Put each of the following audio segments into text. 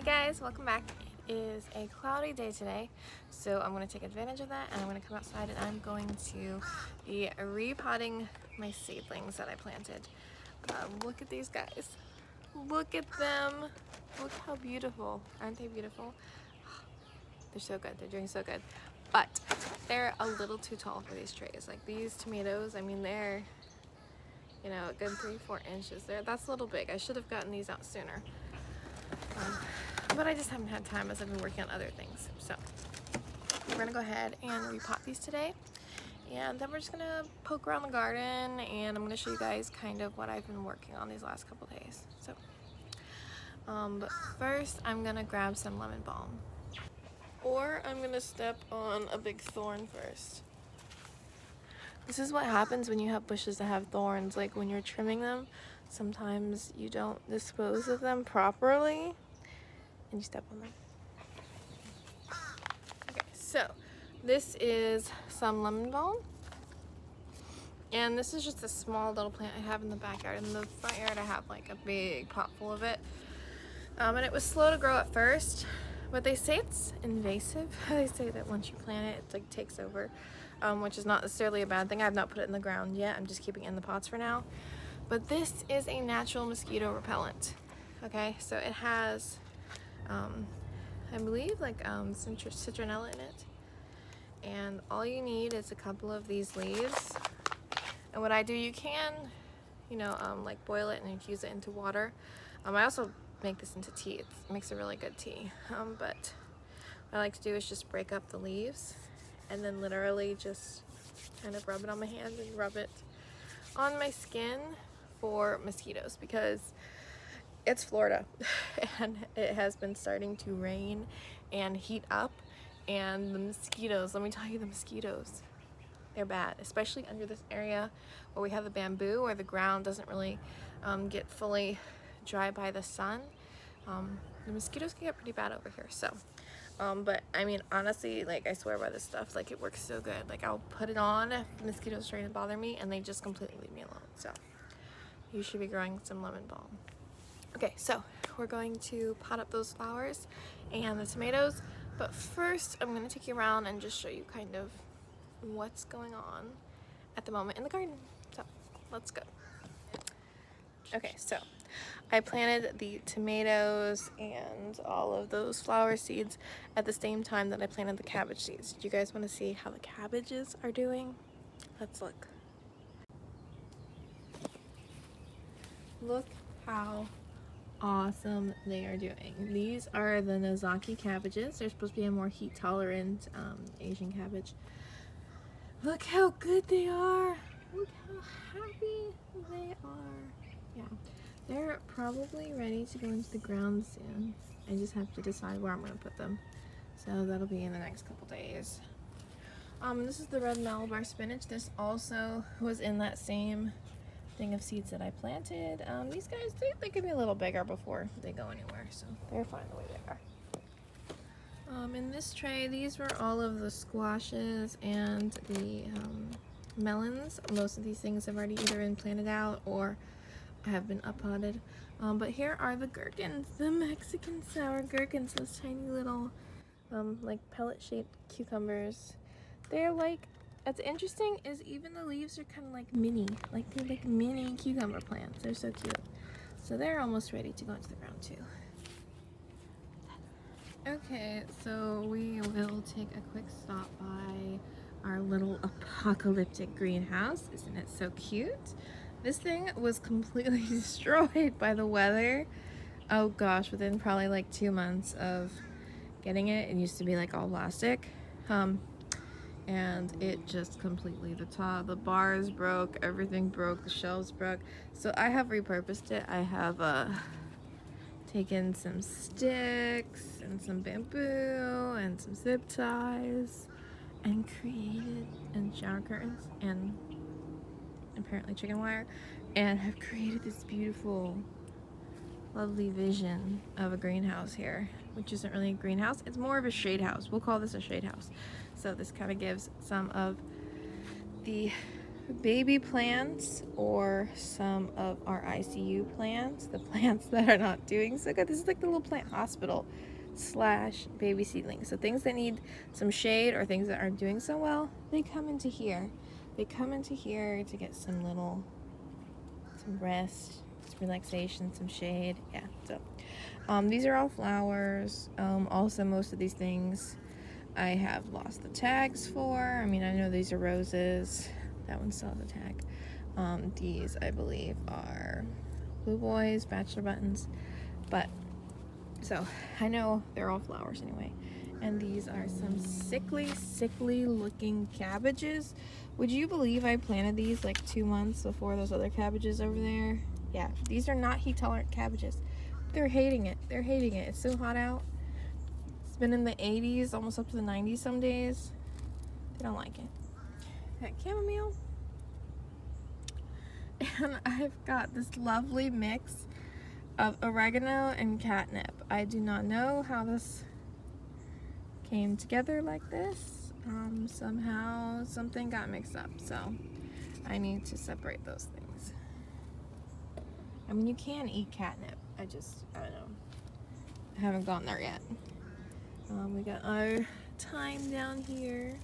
guys, welcome back. It is a cloudy day today, so I'm going to take advantage of that and I'm going to come outside and I'm going to be repotting my seedlings that I planted. Look at these guys. Look at them. Look how beautiful. Aren't they beautiful? They're so good. They're doing so good. But they're a little too tall for these trays. Like these tomatoes, I mean, they're, you know, a good 3-4 inches there. That's a little big. I should have gotten these out sooner. But I just haven't had time as I've been working on other things. So we're gonna go ahead and repot these today, and then we're just gonna poke around the garden and I'm gonna show you guys kind of what I've been working on these last couple days. So but first I'm gonna grab some lemon balm, or I'm gonna step on a big thorn first. This is what happens when you have bushes that have thorns. Like when you're trimming them, sometimes you don't dispose of them properly and you step on them. Okay, so this is some lemon balm, and this is just a small little plant I have in the backyard. In the front yard I have like a big pot full of it, and it was slow to grow at first, but they say it's invasive. They say that once you plant it, it like takes over, which is not necessarily a bad thing. I've not put it in the ground yet. I'm just keeping it in the pots for now. But this is a natural mosquito repellent. Okay, so it has I believe like citronella in it, and all you need is a couple of these leaves. And what I do, you can, you know, like boil it and infuse it into water. I also make this into tea. It makes a really good tea. But what I like to do is just break up the leaves and then literally just kind of rub it on my hands and rub it on my skin for mosquitoes, because it's Florida and it has been starting to rain and heat up, and the mosquitoes, let me tell you, the mosquitoes, they're bad, especially under this area where we have the bamboo, where the ground doesn't really get fully dry by the sun. The mosquitoes can get pretty bad over here. So but I mean, honestly, like I swear by this stuff, like it works so good. Like I'll put it on if mosquitoes trying to bother me and they just completely leave me alone. So you should be growing some lemon balm. Okay, so we're going to pot up those flowers and the tomatoes, but first I'm going to take you around and just show you kind of what's going on at the moment in the garden. So let's go. Okay, so I planted the tomatoes and all of those flower seeds at the same time that I planted the cabbage seeds. Do you guys want to see how the cabbages are doing? Let's look. Look how awesome they are doing. These are the Nozaki cabbages. They're supposed to be a more heat tolerant Asian cabbage. Look how good they are. Look how happy they are. Yeah, they're probably ready to go into the ground soon. I just have to decide where I'm going to put them. So that'll be in the next couple days. This is the red Malabar spinach. This also was in that same thing of seeds that I planted. These guys, they could be a little bigger before they go anywhere, so they're fine the way they are. In this tray, these were all of the squashes and the melons. Most of these things have already either been planted out or have been uppotted. But here are the gherkins, the Mexican sour gherkins, those tiny little like pellet-shaped cucumbers. They're like, what's interesting is even the leaves are kind of like mini, like they're like mini cucumber plants. They're so cute. So they're almost ready to go into the ground too. Okay, so we will take a quick stop by our little apocalyptic greenhouse. Isn't it so cute? This thing was completely destroyed by the weather. Oh gosh, within probably like 2 months of getting it, it used to be like all plastic. And it just completely, the bars broke, everything broke, the shelves broke. So I have repurposed it. I have taken some sticks and some bamboo and some zip ties and shower curtains and apparently chicken wire, and have created this beautiful, lovely vision of a greenhouse here, which isn't really a greenhouse. It's more of a shade house. We'll call this a shade house. So this kind of gives some of the baby plants or some of our ICU plants, the plants that are not doing so good. This is like the little plant hospital / baby seedlings. So things that need some shade or things that aren't doing so well, they come into here. They come into here to get some rest, some relaxation, some shade. Yeah, so these are all flowers. Also, most of these things I have lost the tags for. I mean, I know these are roses. That one still has a tag. These, I believe, are blue boys, bachelor buttons. But, so, I know they're all flowers anyway. And these are some sickly looking cabbages. Would you believe I planted these like 2 months before those other cabbages over there? Yeah, these are not heat tolerant cabbages. They're hating it. They're hating it. It's so hot out. It's been in the 80s, almost up to the 90s some days. They don't like it. That chamomile. And I've got this lovely mix of oregano and catnip. I do not know how this came together like this. Somehow something got mixed up, so I need to separate those things. I mean, you can eat catnip. I don't know. I haven't gotten there yet. We got our thyme down here,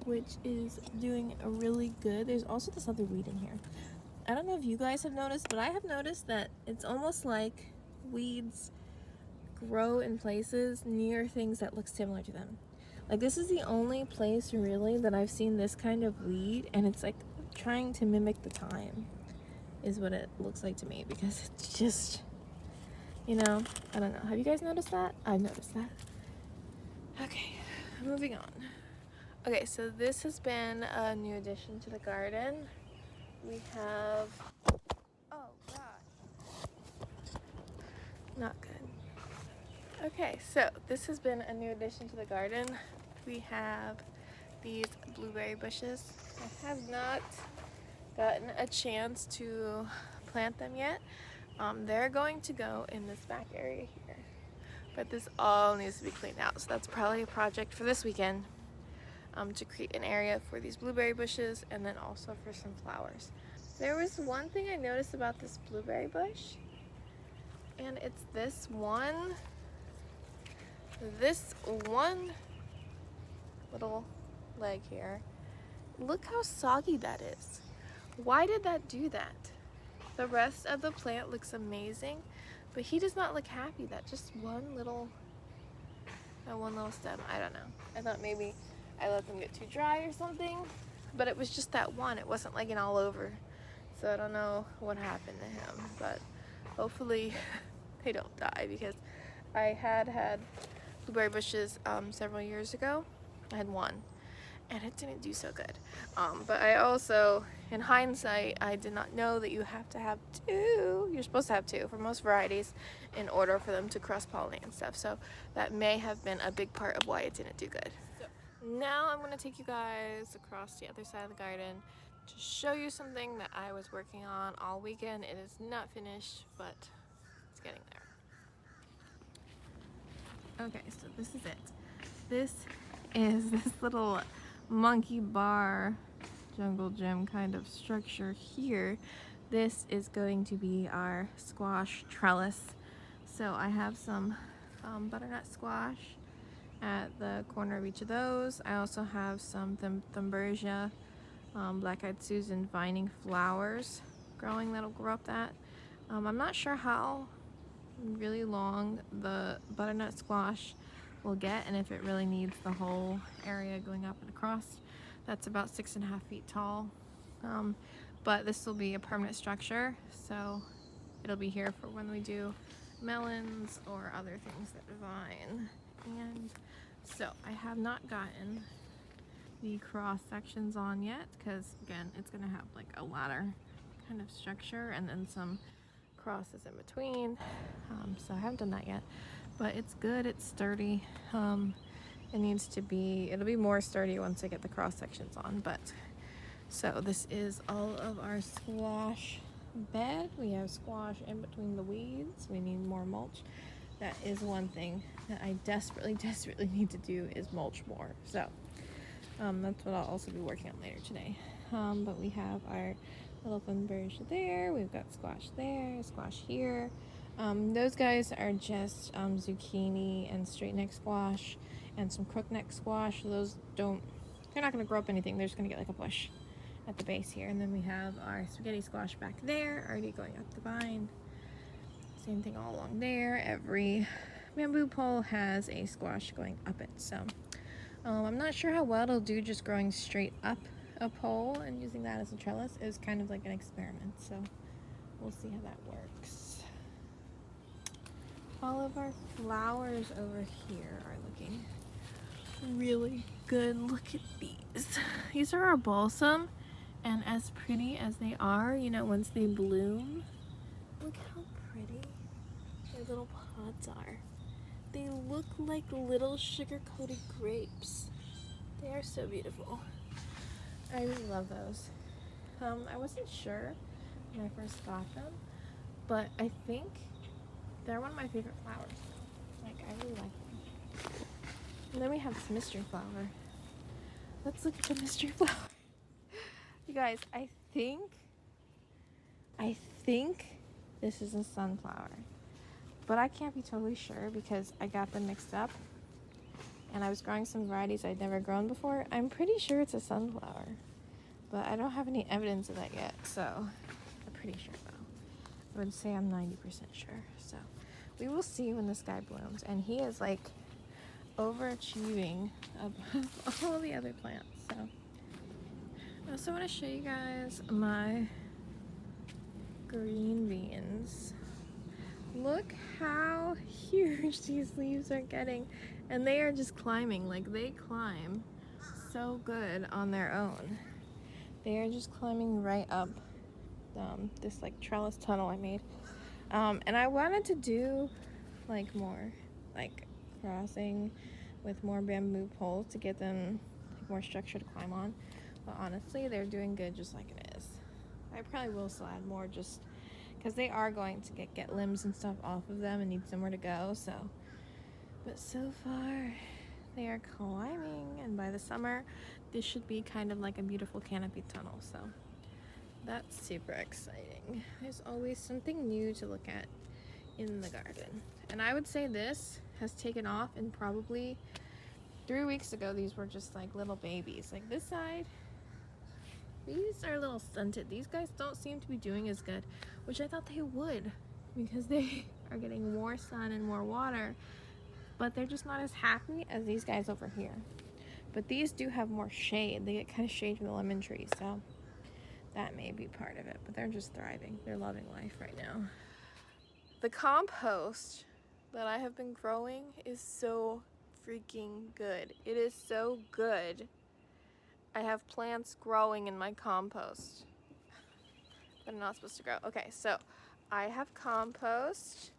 which is doing a really good. There's also this other weed in here. I don't know if you guys have noticed, but I have noticed that it's almost like weeds grow in places near things that look similar to them. Like, this is the only place really that I've seen this kind of weed, and it's like trying to mimic the thyme is what it looks like to me, because it's just, you know, I don't know. Have you guys noticed that? I've noticed that. Okay, moving on. Okay, so this has been a new addition to the garden. We have, oh gosh, not good. Okay, so this has been a new addition to the garden. We have these blueberry bushes. I have not gotten a chance to plant them yet. They're going to go in this back area here, but this all needs to be cleaned out, so that's probably a project for this weekend, to create an area for these blueberry bushes and then also for some flowers. There was one thing I noticed about this blueberry bush, and it's this one little leg here. Look how soggy that is. Why did that do that? The rest of the plant looks amazing, but he does not look happy. That just one little stem. I don't know. I thought maybe I let them get too dry or something, but it was just that one. It wasn't like an all over. So I don't know what happened to him, but hopefully they don't die, because I had blueberry bushes several years ago. I had one, and it didn't do so good. But I also, in hindsight, I did not know that you have to have two. You're supposed to have two for most varieties in order for them to cross-pollinate and stuff. So that may have been a big part of why it didn't do good. So now I'm going to take you guys across the other side of the garden to show you something that I was working on all weekend. It is not finished, but it's getting there. Okay, so this is it. This is this little monkey bar jungle gym kind of structure here. This is going to be our squash trellis. So I have some butternut squash at the corner of each of those. I also have some thumbergia, black-eyed Susan vining flowers growing that'll grow up that. I'm not sure how really long the butternut squash will get, and if it really needs the whole area going up and across. That's about 6.5 feet tall, but this will be a permanent structure, so it'll be here for when we do melons or other things that vine. And so I have not gotten the cross sections on yet, because again, it's going to have like a ladder kind of structure and then some crosses in between, so I haven't done that yet, but it's good, it's sturdy. It'll be more sturdy once I get the cross sections on. But so this is all of our squash bed. We have squash in between the weeds. We need more mulch. That is one thing that I desperately need to do, is mulch more. So that's what I'll also be working on later today. But we have our little funberge there. We've got squash there, squash here. Those guys are just zucchini and straight neck squash and some crook neck squash. Those don't, they're not going to grow up anything. They're just going to get like a bush at the base here. And then we have our spaghetti squash back there, already going up the vine. Same thing all along there. Every bamboo pole has a squash going up it. So I'm not sure how well it'll do just growing straight up a pole and using that as a trellis. Is kind of like an experiment. So we'll see how that works. All of our flowers over here are looking really good. Look at these. These are our balsam, and as pretty as they are, you know, once they bloom, look how pretty their little pods are. They look like little sugar-coated grapes. They are so beautiful. I really love those. I wasn't sure when I first got them, but I think they're one of my favorite flowers. Like, I really like them. And then we have this mystery flower. Let's look at the mystery flower. You guys, I think this is a sunflower. But I can't be totally sure because I got them mixed up. And I was growing some varieties I'd never grown before. I'm pretty sure it's a sunflower. But I don't have any evidence of that yet, so I'm pretty sure though. I would say I'm 90% sure. So we will see when this guy blooms. And he is like overachieving above all the other plants. So I also want to show you guys my green beans. Look how huge these leaves are getting, and they are just climbing. Like, they climb so good on their own. They are just climbing right up this like trellis tunnel I made. And I wanted to do like more like crossing with more bamboo poles to get them like more structure to climb on. But honestly, they're doing good just like it is. I probably will still add more just because they are going to get limbs and stuff off of them and need somewhere to go. So, but so far they are climbing, and by the summer this should be kind of like a beautiful canopy tunnel. So that's super exciting. There's always something new to look at in the garden. And I would say this has taken off, and probably 3 weeks ago these were just like little babies. Like this side, these are a little stunted. These guys don't seem to be doing as good, which I thought they would because they are getting more sun and more water, but they're just not as happy as these guys over here. But these do have more shade. They get kind of shade from the lemon tree, so that may be part of it. But they're just thriving. They're loving life right now. The compost that I have been growing is so freaking good. It is so good. I have plants growing in my compost that are not supposed to grow. Okay, so I have compost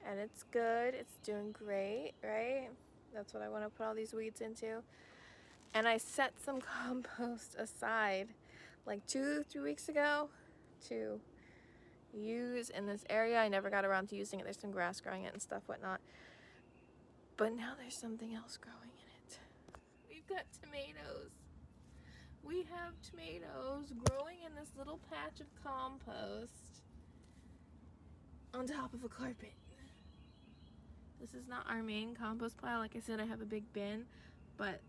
and it's good. It's doing great, right? That's what I want to put all these weeds into. And I set some compost aside like 2-3 weeks ago to use in this area. I never got around to using it. There's some grass growing it and stuff, whatnot. But now there's something else growing in it. We've got tomatoes. We have tomatoes growing in this little patch of compost on top of a carpet. This is not our main compost pile. Like I said, I have a big bin, but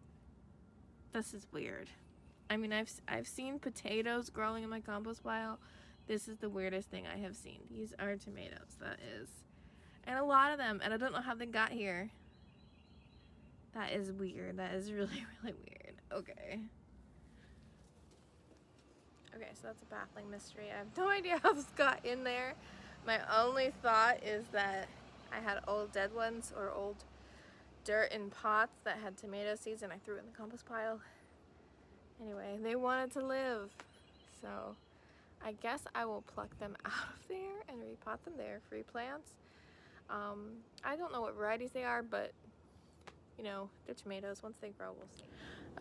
this is weird. I mean, I've seen potatoes growing in my compost pile. This is the weirdest thing I have seen. These are tomatoes, that is. And a lot of them, and I don't know how they got here. That is weird. That is really, really weird. Okay. Okay, so that's a baffling mystery. I have no idea how this got in there. My only thought is that I had old dead ones or old dirt in pots that had tomato seeds and I threw it in the compost pile. Anyway, they wanted to live. So I guess I will pluck them out of there and repot them. They're free plants. I don't know what varieties they are, but you know, they're tomatoes. Once they grow, we'll see.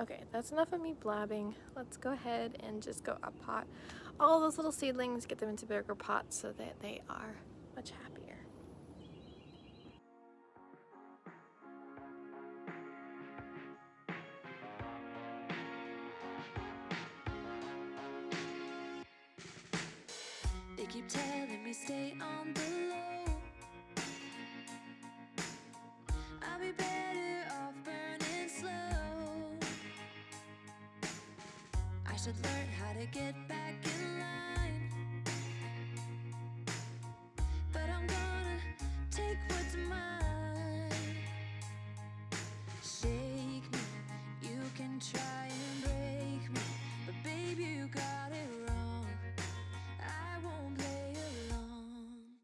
Okay, that's enough of me blabbing. Let's go ahead and just go up pot all those little seedlings, get them into bigger pots so that they are much happier. They keep telling me stay on the low. I'll be better off burning slow. I should learn how to get back in line, but I'm gonna take what's mine. Shake me, you can try and break me, but baby, you got it wrong. I won't play along,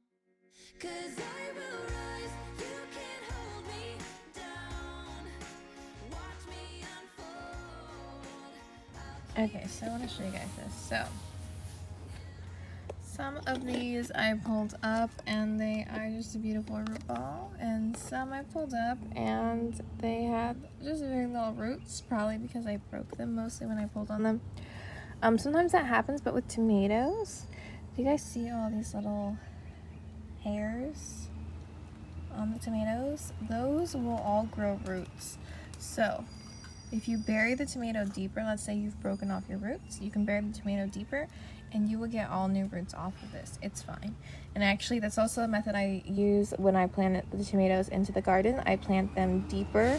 'cause I will rise, you can't hold me down. Watch me unfold. Okay, so I want to show you guys this. So, some of these I pulled up and they are just a beautiful root ball, and some I pulled up and they had just very little roots, probably because I broke them mostly when I pulled on them. Sometimes that happens, but with tomatoes, do you guys see all these little hairs on the tomatoes? Those will all grow roots. So if you bury the tomato deeper, let's say you've broken off your roots, you can bury the tomato deeper and you will get all new roots off of this. It's fine. And actually, that's also a method I use when I plant the tomatoes into the garden. I plant them deeper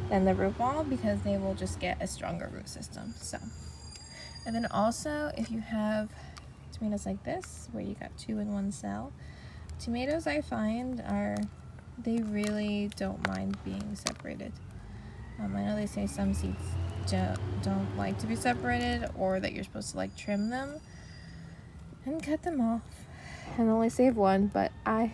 than the root ball because they will just get a stronger root system. So, and then also, if you have tomatoes like this, where you got 2 in 1 cell, tomatoes I find they really don't mind being separated. I know they say some seeds don't like to be separated, or that you're supposed to like trim them and cut them off and only save one, but I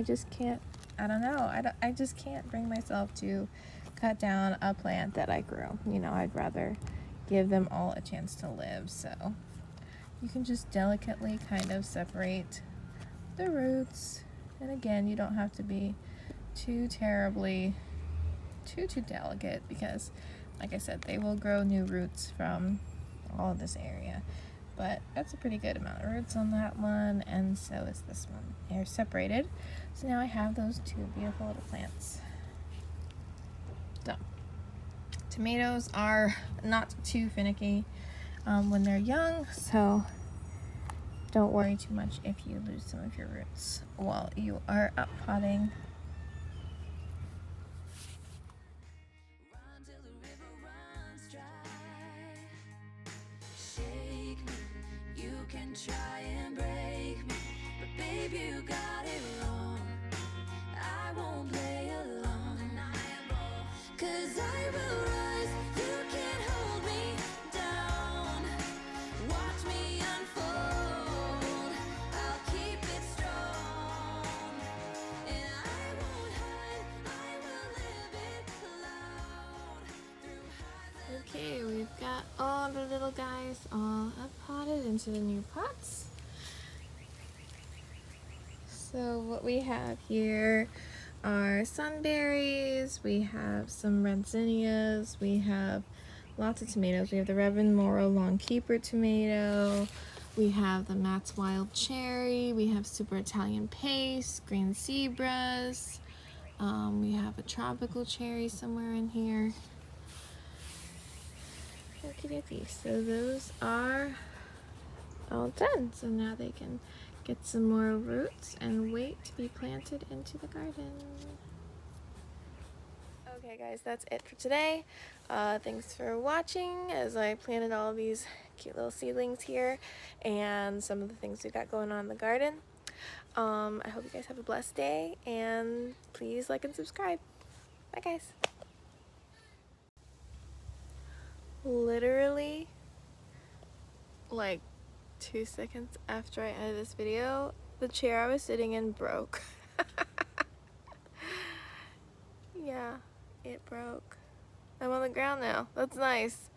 just can't. I don't know. I just can't bring myself to cut down a plant that I grew. You know, I'd rather give them all a chance to live. So you can just delicately kind of separate the roots, and again, you don't have to be too terribly too delicate, because like I said, they will grow new roots from all of this area. But that's a pretty good amount of roots on that one, and so is this one. They're separated, so now I have those 2 beautiful little plants. So tomatoes are not too finicky when they're young, so don't worry too much if you lose some of your roots while you are up potting. Run till the river runs dry. Shake me, you can try and break me, but baby, you got it wrong. I won't play along, 'cause I will rise, you can't hold me down. Watch me unfold, I'll keep it strong, and I won't hide, I will live it loud through highs and Okay, we've got all the little guys all up potted into the new pots. So what we have here are sunberries, we have some red zinnias, we have lots of tomatoes. We have the Reverend Moro Long Keeper tomato, we have the Matt's Wild Cherry, we have Super Italian Pace, green zebras, we have a tropical cherry somewhere in here. Okie so those are all done. So now they can get some more roots and wait to be planted into the garden. Okay guys, that's it for today. Thanks for watching as I planted all these cute little seedlings here and some of the things we got going on in the garden. I hope you guys have a blessed day, and please like and subscribe. Bye guys. Literally like 2 seconds after I edited this video, the chair I was sitting in broke. Yeah, it broke. I'm on the ground now. That's nice.